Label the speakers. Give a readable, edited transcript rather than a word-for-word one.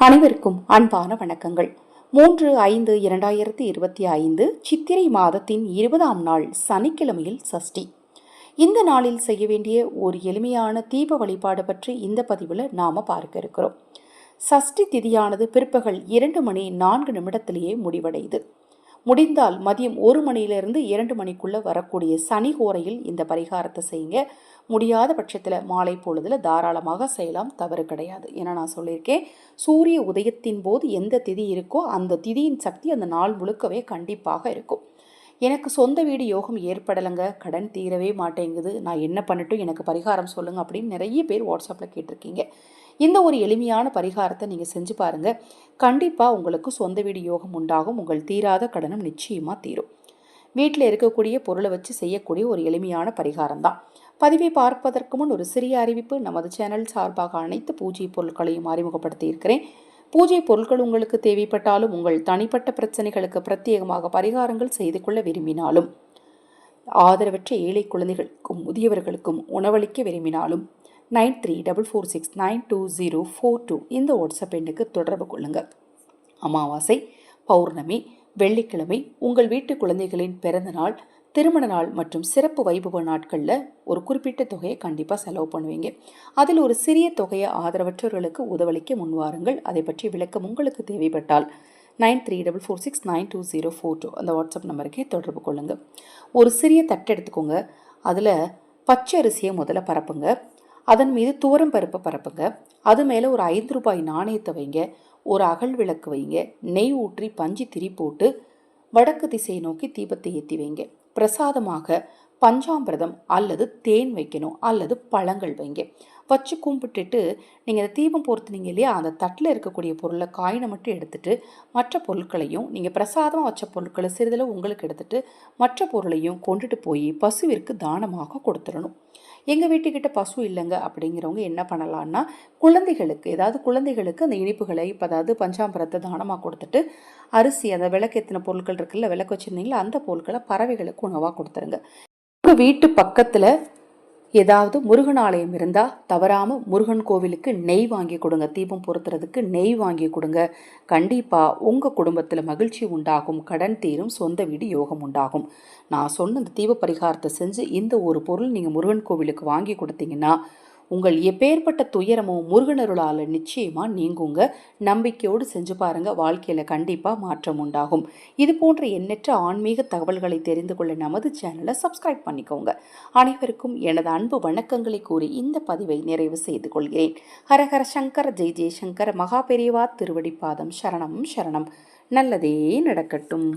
Speaker 1: அனைவருக்கும் அன்பான வணக்கங்கள். 3/5/2025 சித்திரை மாதத்தின் 20ஆம் நாள் சனிக்கிழமையில் சஷ்டி. இந்த நாளில் செய்ய வேண்டிய ஒரு எளிமையான தீப வழிபாடு பற்றி இந்த பதிவில் நாம பார்க்க இருக்கிறோம். சஷ்டி திதியானது பிற்பகல் 2:04 முடிவடையுது. முடிந்தால் மதியம் 1 மணியிலிருந்து 2 மணிக்குள்ள வரக்கூடிய சனி கோரையில் இந்த பரிகாரத்தை செய்யுங்க. முடியாத பட்சத்தில் மாலை பொழுதுல தாராளமாக செய்யலாம், தவறு கிடையாது. ஏன்னா நான் சொல்லியிருக்கேன், சூரிய உதயத்தின் போது எந்த திதி இருக்கோ அந்த திதியின் சக்தி அந்த நாள் முழுக்கவே கண்டிப்பாக இருக்கும். எனக்கு சொந்த வீடு யோகம் ஏற்படலைங்க, கடன் தீரவே மாட்டேங்குது, நான் என்ன பண்ணட்டும், எனக்கு பரிகாரம் சொல்லுங்கள் அப்படின்னு நிறைய பேர் வாட்ஸ்அப்பில் கேட்டிருக்கீங்க. இந்த ஒரு எளிமையான பரிகாரத்தை நீங்கள் செஞ்சு பாருங்கள். கண்டிப்பாக உங்களுக்கு சொந்த வீடு யோகம் உண்டாகும். உங்கள் தீராத கடனும் நிச்சயமாக தீரும். வீட்டில் இருக்கக்கூடிய பொருளை வச்சு செய்யக்கூடிய ஒரு எளிமையான பரிகாரம் தான். பதிவை பார்ப்பதற்கு முன் ஒரு சிறிய அறிவிப்பு. நமது சேனல் சார்பாக அனைத்து பூஜை பொருட்களையும் அறிமுகப்படுத்தி இருக்கிறேன். பூஜை பொருட்கள் உங்களுக்கு தேவைப்பட்டாலும், உங்கள் தனிப்பட்ட பிரச்சனைகளுக்கு பிரத்யேகமாக பரிகாரங்கள் செய்து கொள்ள விரும்பினாலும், ஆதரவற்ற ஏழை குழந்தைகளுக்கும் முதியவர்களுக்கும் உணவளிக்க விரும்பினாலும் 9344692042 இந்த வாட்ஸ்அப் எண்ணுக்கு தொடர்பு கொள்ளுங்கள். அமாவாசை, பௌர்ணமி, வெள்ளிக்கிழமை, உங்கள் வீட்டு குழந்தைகளின் பிறந்த நாள், திருமண நாள் மற்றும் சிறப்பு வைபவ நாட்களில் ஒரு குறிப்பிட்ட தொகையை கண்டிப்பாக செலவு பண்ணுவீங்க. அதில் ஒரு சிறிய தொகையை ஆதரவற்றவர்களுக்கு உதவளிக்க முன்வாருங்கள். அதை பற்றி விளக்கம் உங்களுக்கு தேவைப்பட்டால் 9344692042 அந்த வாட்ஸ்அப் நம்பருக்கே தொடர்பு கொள்ளுங்கள். ஒரு சிறிய தட்டு எடுத்துக்கோங்க. அதில் பச்சை அரிசியை முதல்ல பரப்புங்க. அதன் மீது துவரம் பருப்பை பரப்புங்க. அது மேலே ஒரு 5 ரூபாய் நாணயத்தை வைங்க. ஒரு அகல் விளக்கு வைங்க. நெய் ஊற்றி பஞ்சு திரி போட்டு வடக்கு திசையை நோக்கி தீபத்தை ஏற்றி வைங்க. பிரசாதமாக பஞ்சாமிர்தம் அல்லது தேன் வைக்கணும், அல்லது பழங்கள் வைங்க. வச்சு கும்பிட்டுட்டு நீங்கள் அந்த தீபம் பொறுத்துனீங்க இல்லையா, அந்த தட்டில் இருக்கக்கூடிய பொருளை காயினை மட்டும் எடுத்துட்டு மற்ற பொருட்களையும், நீங்கள் பிரசாதமாக வச்ச பொருட்களை சிறிதளவு உங்களுக்கு எடுத்துட்டு மற்ற பொருளையும் கொண்டுட்டு போய் பசுவிற்கு தானமாக கொடுத்துடணும். எங்கள் வீட்டுக்கிட்ட பசு இல்லைங்க அப்படிங்கிறவங்க என்ன பண்ணலான்னா, குழந்தைகளுக்கு அந்த இனிப்புகளை, இப்போ அதாவது பஞ்சாமிரத்தை தானமாக கொடுத்துட்டு, அரிசி, அந்த விளக்கேற்றின பொருட்கள் இருக்குல்ல, விளக்கு வச்சுருந்தீங்களா, அந்த பொருட்களை பறவைகளுக்கு உணவாக கொடுத்துருங்க. உங்கள் வீட்டு பக்கத்தில் ஏதாவது முருகன் ஆலயம் இருந்தால் தவறாமல் முருகன் கோவிலுக்கு நெய் வாங்கி கொடுங்க. தீபம் பொருத்துறதுக்கு நெய் வாங்கி கொடுங்க. கண்டிப்பாக உங்கள் குடும்பத்தில் மகிழ்ச்சி உண்டாகும், கடன் தீரும், சொந்த வீடு யோகம் உண்டாகும். நான் சொன்ன இந்த தீப பரிகாரத்தை செஞ்சு இந்த ஒரு பொருள் நீங்கள் முருகன் கோவிலுக்கு வாங்கி கொடுத்தீங்கன்னா உங்கள் எப்பேற்பட்ட துயரமும் முருகனருளால் நிச்சயமாக நீங்குங்க. நம்பிக்கையோடு செஞ்சு பாருங்கள், வாழ்க்கையில் கண்டிப்பாக மாற்றம் உண்டாகும். இது போன்ற எண்ணற்ற ஆன்மீக தகவல்களை தெரிந்து கொள்ள நமது சேனலை சப்ஸ்கிரைப் பண்ணிக்கோங்க. அனைவருக்கும் எனது அன்பு வணக்கங்களை கூறி இந்த பதிவை நிறைவு செய்து கொள்கிறேன். ஹரஹர சங்கர, ஜெய் ஜெய் சங்கர, மகா பெரியவா திருவடி பாதம் சரணம் சரணம். நல்லதே நடக்கட்டும்.